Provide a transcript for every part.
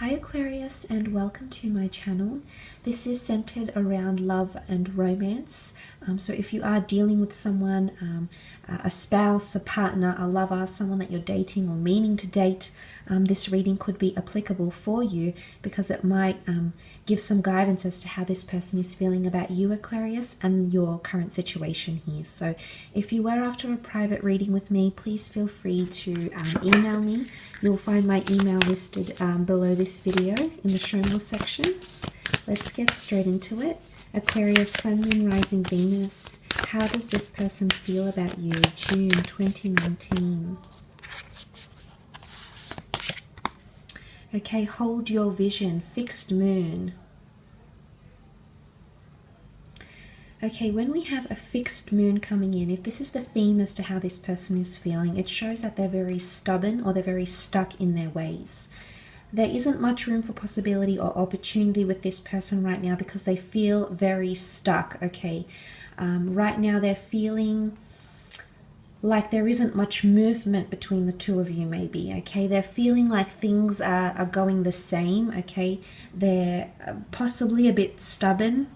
Hi Aquarius, and welcome to my channel. This is centered around love and romance. So if you are dealing with someone, a spouse, a partner, a lover, someone that you're dating or meaning to date, this reading could be applicable for you because it might give some guidance as to how this person is feeling about you, Aquarius, and your current situation here. So if you were after a private reading with me, please feel free to email me. You'll find my email listed below this video in the show more section. Let's get straight into it. Aquarius, Sun, Moon, Rising, Venus. How does this person feel about you? June 2019. Okay, hold your vision. Fixed moon. Okay, when we have a fixed moon coming in, if this is the theme as to how this person is feeling, it shows that they're very stubborn or they're very stuck in their ways. There isn't much room for possibility or opportunity with this person right now because they feel very stuck, okay? Right now they're feeling like there isn't much movement between the two of you, maybe, okay? They're feeling like things are going the same, okay? They're possibly a bit stubborn.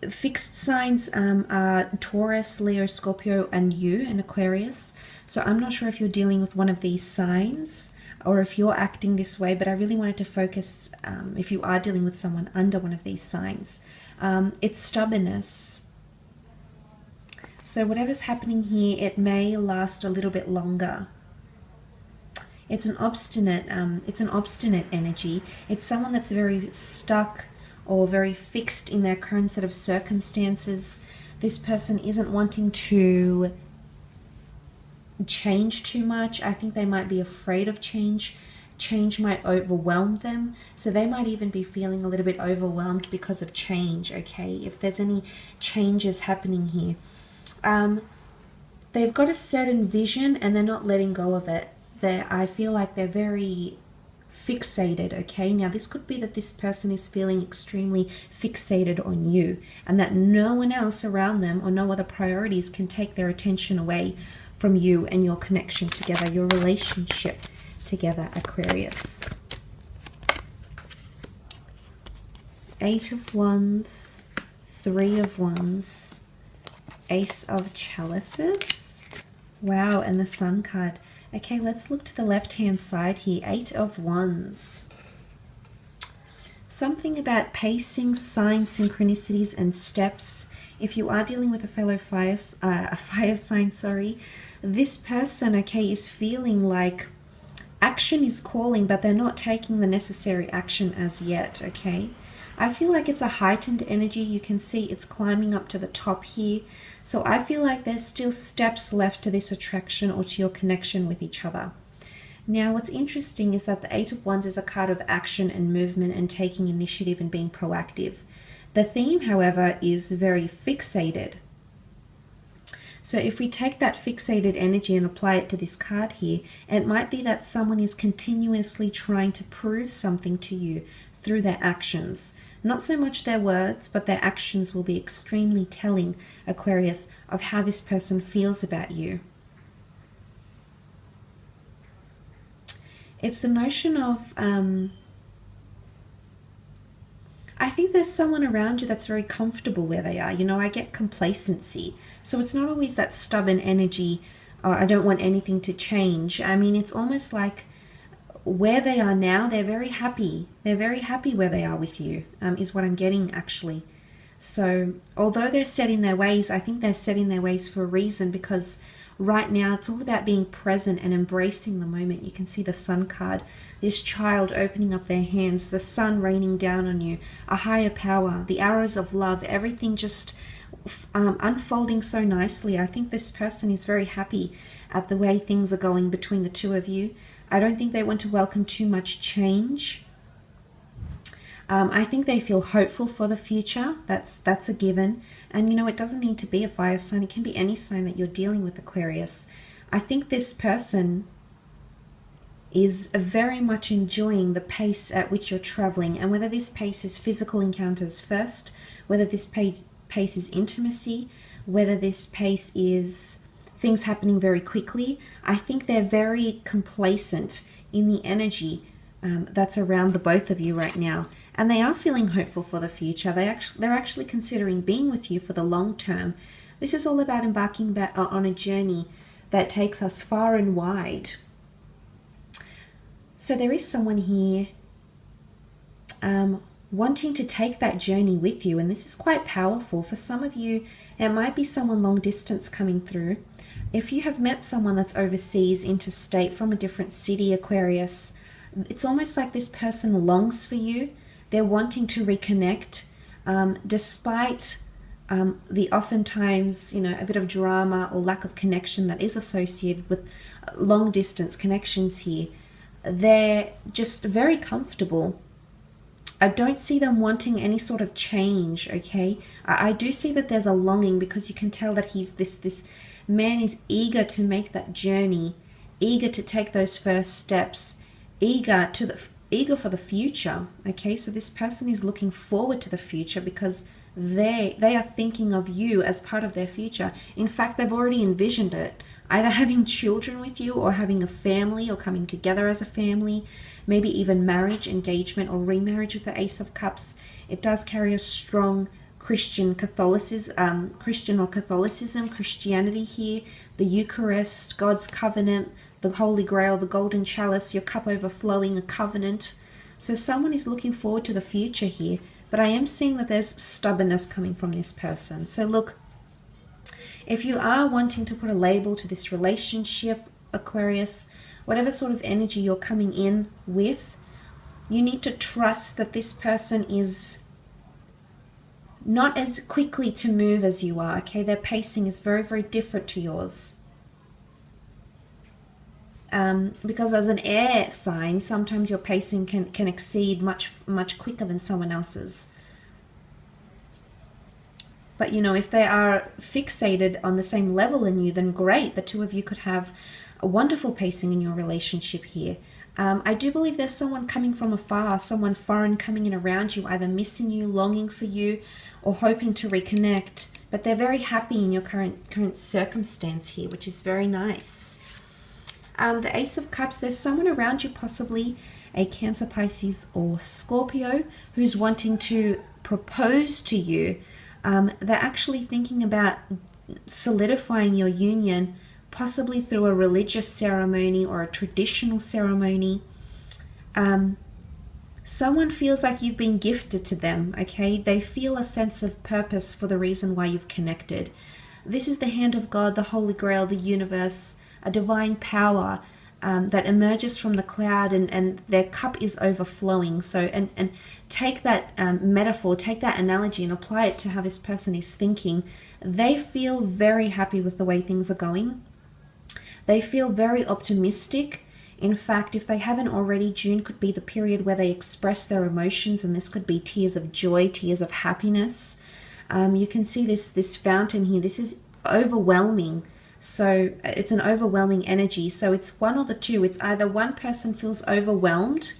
Fixed signs are Taurus, Leo, Scorpio, and you, and Aquarius. So I'm not sure if you're dealing with one of these signs or if you're acting this way, but I really wanted to focus if you are dealing with someone under one of these signs. It's stubbornness. So whatever's happening here, it may last a little bit longer. It's an obstinate energy. It's someone that's very stuck or very fixed in their current set of circumstances. This person isn't wanting to change too much. I think they might be afraid of change. Change might overwhelm them. So they might even be feeling a little bit overwhelmed because of change, okay? If there's any changes happening here. They've got a certain vision and they're not letting go of it. I feel like they're very fixated, okay? Now this could be that this person is feeling extremely fixated on you and that no one else around them or no other priorities can take their attention away from you and your connection together, your relationship together, Aquarius. Eight of Wands, Three of Wands, Ace of Chalices. Wow, and the Sun card. Okay, let's look to the left-hand side here. Eight of Wands. Something about pacing, signs, synchronicities, and steps. If you are dealing with a fellow fire sign, this person, okay, is feeling like action is calling, but they're not taking the necessary action as yet, okay? I feel like it's a heightened energy. You can see it's climbing up to the top here. So I feel like there's still steps left to this attraction or to your connection with each other. Now, what's interesting is that the Eight of Wands is a card of action and movement and taking initiative and being proactive. The theme, however, is very fixated. So if we take that fixated energy and apply it to this card here, it might be that someone is continuously trying to prove something to you through their actions. Not so much their words, but their actions will be extremely telling, Aquarius, of how this person feels about you. It's the notion of, I think there's someone around you that's very comfortable where they are. You know, I get complacency. So it's not always that stubborn energy, I don't want anything to change. I mean, it's almost like where they are now, they're very happy. They're very happy where they are with you, is what I'm getting, actually. So although they're set in their ways, I think they're set in their ways for a reason, because right now it's all about being present and embracing the moment. You can see the Sun card, this child opening up their hands, the sun raining down on you, a higher power, the arrows of love, everything just unfolding so nicely. I think this person is very happy at the way things are going between the two of you. I don't think they want to welcome too much change. I think they feel hopeful for the future. That's a given. And you know, it doesn't need to be a fire sign. It can be any sign that you're dealing with, Aquarius. I think this person is very much enjoying the pace at which you're traveling, and whether this pace is physical encounters first, whether this pace is intimacy, whether this pace is things happening very quickly. I think they're very complacent in the energy that's around the both of you right now. And they are feeling hopeful for the future. They're actually considering being with you for the long term. This is all about embarking on a journey that takes us far and wide. So there is someone here wanting to take that journey with you, and this is quite powerful. For some of you, it might be someone long distance coming through. If you have met someone that's overseas, interstate, from a different city, Aquarius, it's almost like this person longs for you. They're wanting to reconnect, despite the oftentimes, a bit of drama or lack of connection that is associated with long distance connections here. They're just very comfortable. I don't see them wanting any sort of change, okay? I do see that there's a longing, because you can tell that this man is eager to make that journey, eager to take those first steps, eager for the future, okay? So this person is looking forward to the future because they are thinking of you as part of their future. In fact, they've already envisioned it, either having children with you or having a family or coming together as a family, maybe even marriage, engagement, or remarriage with the Ace of Cups. It does carry a strong Christian Catholicism, Christianity here, the Eucharist, God's covenant, the Holy Grail, the golden chalice, your cup overflowing, a covenant. So someone is looking forward to the future here, but I am seeing that there's stubbornness coming from this person. So look, if you are wanting to put a label to this relationship, Aquarius, whatever sort of energy you're coming in with, you need to trust that this person is not as quickly to move as you are, okay? Their pacing is very, very different to yours. Because as an air sign, sometimes your pacing can exceed much quicker than someone else's. But if they are fixated on the same level in you, then great. The two of you could have a wonderful pacing in your relationship here. I do believe there's someone coming from afar, someone foreign coming in around you, either missing you, longing for you, or hoping to reconnect. But they're very happy in your current circumstance here, which is very nice. The Ace of Cups, there's someone around you, possibly a Cancer, Pisces, or Scorpio, who's wanting to propose to you. They're actually thinking about solidifying your union, possibly through a religious ceremony or a traditional ceremony. Someone feels like you've been gifted to them, okay? They feel a sense of purpose for the reason why you've connected. This is the hand of God, the Holy Grail, the universe, a divine power that emerges from the cloud, and their cup is overflowing. So, and take that metaphor, take that analogy and apply it to how this person is thinking. They feel very happy with the way things are going. They feel very optimistic. In fact, if they haven't already, June could be the period where they express their emotions, and this could be tears of joy, tears of happiness. You can see this fountain here. This is overwhelming. So it's an overwhelming energy. So it's one or the two. It's either one person feels overwhelmed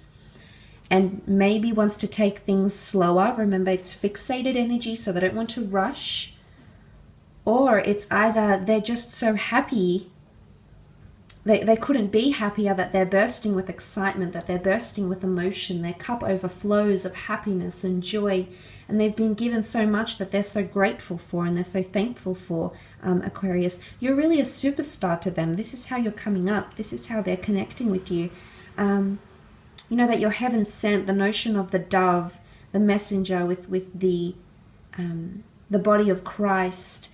and maybe wants to take things slower. Remember, it's fixated energy, so they don't want to rush. Or it's either they're just so happy, they couldn't be happier, that they're bursting with excitement, that they're bursting with emotion. Their cup overflows of happiness and joy, and they've been given so much that they're so grateful for and they're so thankful for. Aquarius, you're really a superstar to them. This is how you're coming up. This is how they're connecting with you. That you're heaven sent, the notion of the dove, the messenger with the body of Christ.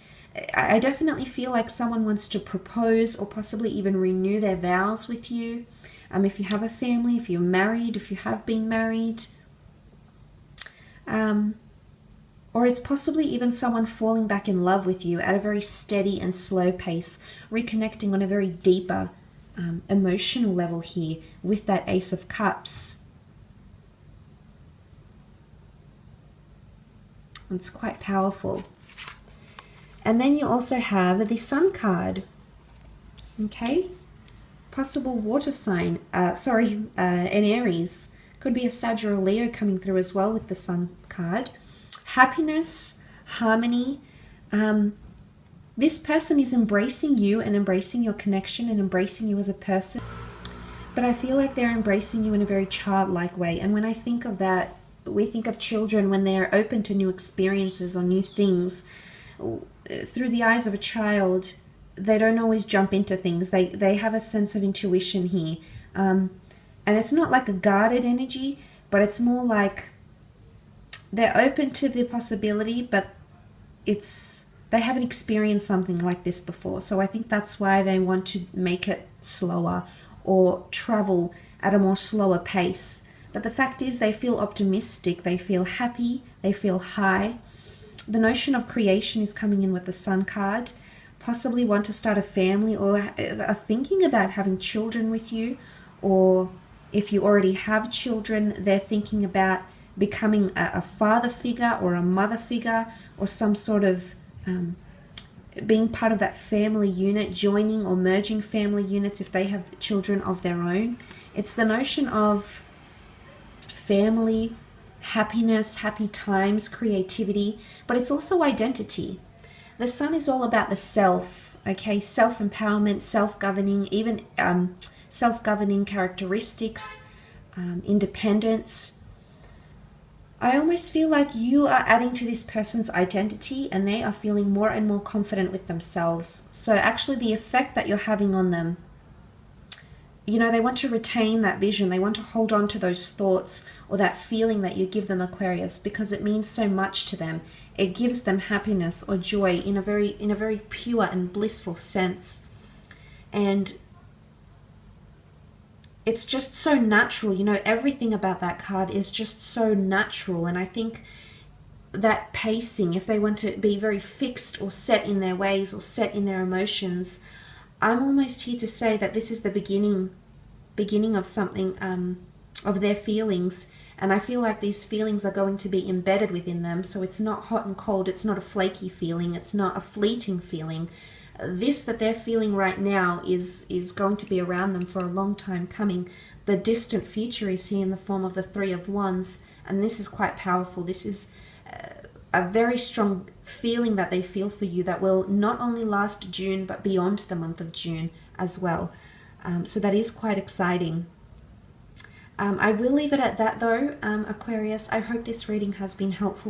I definitely feel like someone wants to propose or possibly even renew their vows with you. If you have a family, if you're married, if you have been married. Or it's possibly even someone falling back in love with you at a very steady and slow pace, reconnecting on a very deeper emotional level here with that Ace of Cups. It's quite powerful. And then you also have the Sun card. Okay? Possible water sign. An Aries. Could be a Sag or a Leo coming through as well with the Sun card. Happiness, harmony. This person is embracing you and embracing your connection and embracing you as a person. But I feel like they're embracing you in a very childlike way. And when I think of that, we think of children when they're open to new experiences or new things. Through the eyes of a child, they don't always jump into things. They have a sense of intuition here. And it's not like a guarded energy, but it's more like they're open to the possibility, but they haven't experienced something like this before. So I think that's why they want to make it slower or travel at a more slower pace. But the fact is they feel optimistic, they feel happy, they feel high. The notion of creation is coming in with the Sun card. Possibly want to start a family or are thinking about having children with you. Or if you already have children, they're thinking about becoming a father figure or a mother figure or some sort of being part of that family unit, joining or merging family units if they have children of their own. It's the notion of family, happiness, happy times, creativity, but it's also identity. The Sun is all about the self, okay? Self-empowerment, self-governing, even self-governing characteristics, independence. I almost feel like you are adding to this person's identity and they are feeling more and more confident with themselves. So actually the effect that you're having on them, you know, they want to retain that vision. They want to hold on to those thoughts or that feeling that you give them, Aquarius, because it means so much to them. It gives them happiness or joy in a very pure and blissful sense. And it's just so natural, you know, everything about that card is just so natural. And I think that pacing, if they want to be very fixed or set in their ways or set in their emotions, I'm almost here to say that this is the beginning of something, of their feelings. And I feel like these feelings are going to be embedded within them. So it's not hot and cold. It's not a flaky feeling. It's not a fleeting feeling. This that they're feeling right now is going to be around them for a long time coming. The distant future is here in the form of the Three of Wands, and this is quite powerful. This is a very strong feeling that they feel for you that will not only last June, but beyond the month of June as well. So that is quite exciting. I will leave it at that though, Aquarius. I hope this reading has been helpful